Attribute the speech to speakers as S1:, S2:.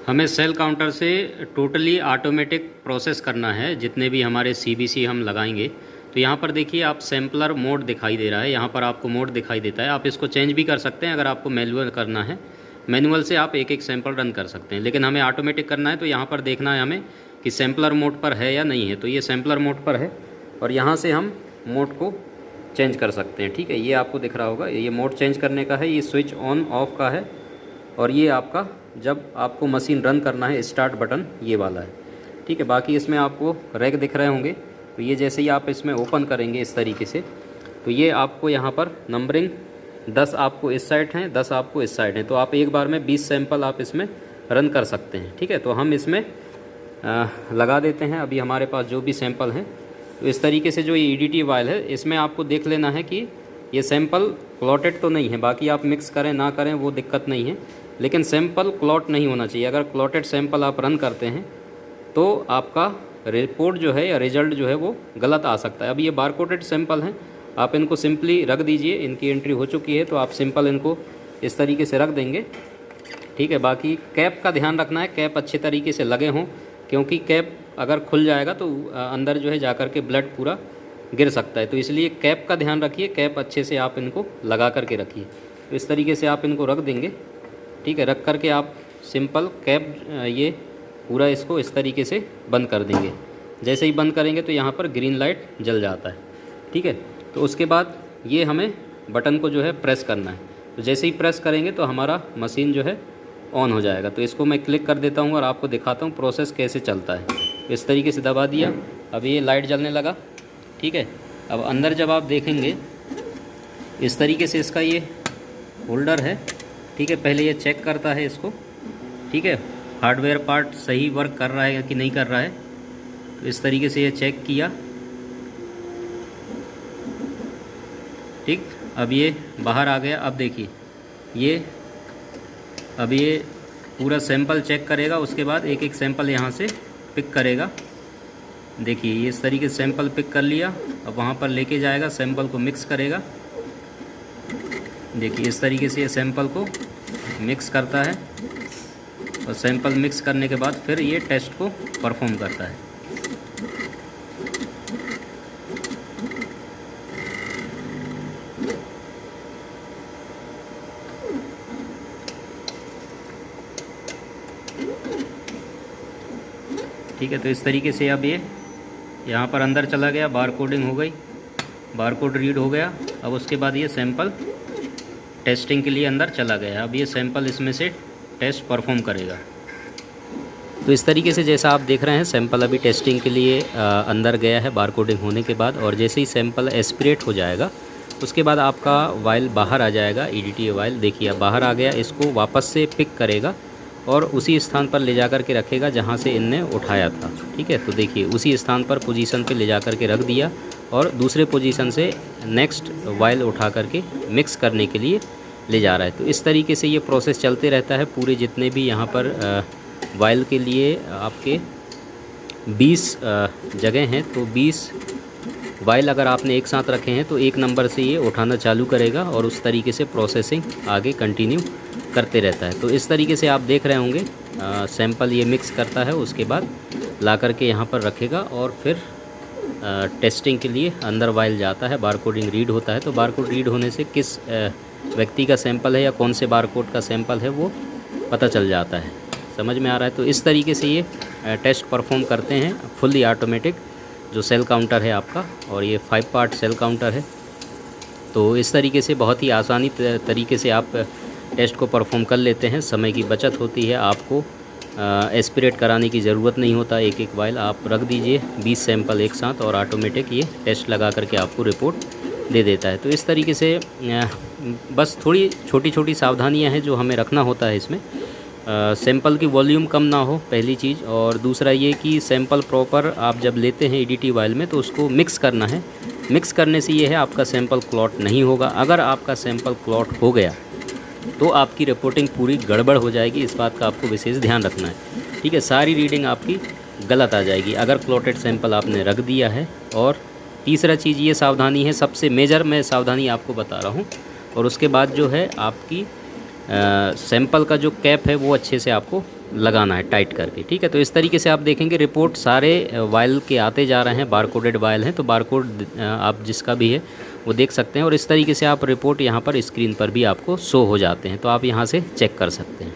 S1: हमें cell counter से totally automatic process करना है जितने भी हमारे सीबीसी हम लगाएंगे। तो यहाँ पर देखिए आप सैम्पलर मोड दिखाई दे रहा है, यहाँ पर आपको मोड दिखाई देता है। आप इसको चेंज भी कर सकते हैं, अगर आपको मैनुअल करना है मैनुअल से आप एक एक सैंपल रन कर सकते हैं, लेकिन हमें ऑटोमेटिक करना है तो यहाँ पर देखना है हमें कि सैम्पलर मोड पर है या नहीं है। तो ये सैम्पलर मोड पर है और यहाँ से हम मोड को चेंज कर सकते हैं। ठीक है, ये आपको दिख रहा होगा, ये मोड चेंज करने का है, ये स्विच ऑन ऑफ का है और ये आपका जब आपको मशीन रन करना है स्टार्ट बटन ये वाला है। ठीक है, बाकी इसमें आपको रैक दिख रहे होंगे, तो ये जैसे ही आप इसमें ओपन करेंगे इस तरीके से तो ये आपको यहाँ पर नंबरिंग 10 आपको इस साइड हैं, 10 आपको इस साइड हैं, तो आप एक बार में 20 सैंपल आप इसमें रन कर सकते हैं। ठीक है, तो हम इसमें लगा देते हैं अभी हमारे पास जो भी सैंपल हैं। तो इस तरीके से जो ये ईडीटी वायल है इसमें आपको देख लेना है कि ये सैंपल क्लॉटेड तो नहीं है, बाकी आप मिक्स करें ना करें वो दिक्कत नहीं है, लेकिन सैंपल क्लॉट नहीं होना चाहिए। अगर क्लॉटेड सैंपल आप रन करते हैं तो आपका रिपोर्ट जो है या रिज़ल्ट जो है वो गलत आ सकता है। अब ये बारकोडेड सैंपल हैं, आप इनको सिंपली रख दीजिए, इनकी एंट्री हो चुकी है तो आप सिंपल इनको इस तरीके से रख देंगे। ठीक है, बाकी कैप का ध्यान रखना है, कैप अच्छे तरीके से लगे हों, क्योंकि कैप अगर खुल जाएगा तो अंदर जो है जाकर के ब्लड पूरा गिर सकता है, तो इसलिए कैप का ध्यान रखिए, कैप अच्छे से आप इनको लगा करके रखिए। तो इस तरीके से आप इनको रख देंगे। ठीक है, रख करके आप सिंपल कैप ये पूरा इसको इस तरीके से बंद कर देंगे। जैसे ही बंद करेंगे तो यहाँ पर ग्रीन लाइट जल जाता है। ठीक है, तो उसके बाद ये हमें बटन को जो है प्रेस करना है, तो जैसे ही प्रेस करेंगे तो हमारा मशीन जो है ऑन हो जाएगा। तो इसको मैं क्लिक कर देता हूँ और आपको दिखाता हूँ प्रोसेस कैसे चलता है। तो इस तरीके से दबा दिया, अब ये लाइट जलने लगा। ठीक है, अब अंदर जब आप देखेंगे इस तरीके से इसका ये होल्डर है। ठीक है, पहले ये चेक करता है इसको। ठीक है, हार्डवेयर पार्ट सही वर्क कर रहा है कि नहीं कर रहा है, तो इस तरीके से ये चेक किया। ठीक, अब ये बाहर आ गया। अब देखिए ये अब ये पूरा सैंपल चेक करेगा, उसके बाद एक एक सैंपल यहाँ से पिक करेगा। देखिए ये इस तरीके से सैंपल पिक कर लिया, अब वहाँ पर लेके जाएगा, सैंपल को मिक्स करेगा। देखिए इस तरीके से ये सैंपल को मिक्स करता है और सैंपल मिक्स करने के बाद फिर ये टेस्ट को परफॉर्म करता है। ठीक है, तो इस तरीके से अब ये यहाँ पर अंदर चला गया, बार कोडिंग हो गई, बार कोड रीड हो गया। अब उसके बाद ये सैंपल टेस्टिंग के लिए अंदर चला गया। अब ये सैंपल इसमें से टेस्ट परफॉर्म करेगा। तो इस तरीके से जैसा आप देख रहे हैं सैंपल अभी टेस्टिंग के लिए अंदर गया है बार कोडिंग होने के बाद, और जैसे ही सैंपल एस्पिरेट हो जाएगा उसके बाद आपका वाइल बाहर आ जाएगा। ईडीटी वाइल देखिए अब बाहर आ गया, इसको वापस से पिक करेगा और उसी स्थान पर ले जाकर के रखेगा जहाँ से इनने उठाया था। ठीक है, तो देखिए उसी स्थान पर पोजीशन पे ले जाकर के रख दिया और दूसरे पोजीशन से नेक्स्ट वाइल उठा करके मिक्स करने के लिए ले जा रहा है। तो इस तरीके से ये प्रोसेस चलते रहता है। पूरे जितने भी यहाँ पर वाइल के लिए आपके 20 जगह हैं, तो 20 वाइल अगर आपने एक साथ रखे हैं तो एक नंबर से ये उठाना चालू करेगा और उस तरीके से प्रोसेसिंग आगे कंटिन्यू करते रहता है। तो इस तरीके से आप देख रहे होंगे सैंपल ये मिक्स करता है, उसके बाद ला करके यहाँ पर रखेगा और फिर टेस्टिंग के लिए अंदर वाइल जाता है, बारकोडिंग रीड होता है। तो बारकोड रीड होने से किस व्यक्ति का सैंपल है या कौन से बारकोड का सैंपल है वो पता चल जाता है। समझ में आ रहा है? तो इस तरीके से ये टेस्ट परफॉर्म करते हैं फुल्ली ऑटोमेटिक जो सेल काउंटर है आपका, और ये 5 पार्ट सेल काउंटर है। तो इस तरीके से बहुत ही आसानी तरीके से आप टेस्ट को परफॉर्म कर लेते हैं, समय की बचत होती है, आपको एस्पिरेट कराने की ज़रूरत नहीं होता। एक एक वाइल आप रख दीजिए 20 सैंपल एक साथ और ऑटोमेटिक ये टेस्ट लगा करके आपको रिपोर्ट दे देता है। तो इस तरीके से बस थोड़ी छोटी छोटी सावधानियां हैं जो हमें रखना होता है इसमें। सैंपल की वॉल्यूम कम ना हो पहली चीज़, और दूसरा ये कि सैंपल प्रॉपर आप जब लेते हैं ईडीटी वाइल में तो उसको मिक्स करना है। मिक्स करने से ये है आपका सैंपल क्लॉट नहीं होगा। अगर आपका सैंपल क्लॉट हो गया तो आपकी रिपोर्टिंग पूरी गड़बड़ हो जाएगी, इस बात का आपको विशेष ध्यान रखना है। ठीक है, सारी रीडिंग आपकी गलत आ जाएगी अगर क्लॉटेड सैंपल आपने रख दिया है। और तीसरा चीज़ ये सावधानी है, सबसे मेजर मैं सावधानी आपको बता रहा हूँ, और उसके बाद जो है आपकी सैंपल का जो कैप है वो अच्छे से आपको लगाना है टाइट करके, ठीक है। तो इस तरीके से आप देखेंगे रिपोर्ट सारे वायल के आते जा रहे हैं, बारकोडेड वायल हैं, तो बारकोड आप जिसका भी है वो देख सकते हैं। और इस तरीके से आप रिपोर्ट यहाँ पर स्क्रीन पर भी आपको शो हो जाते हैं, तो आप यहाँ से चेक कर सकते हैं।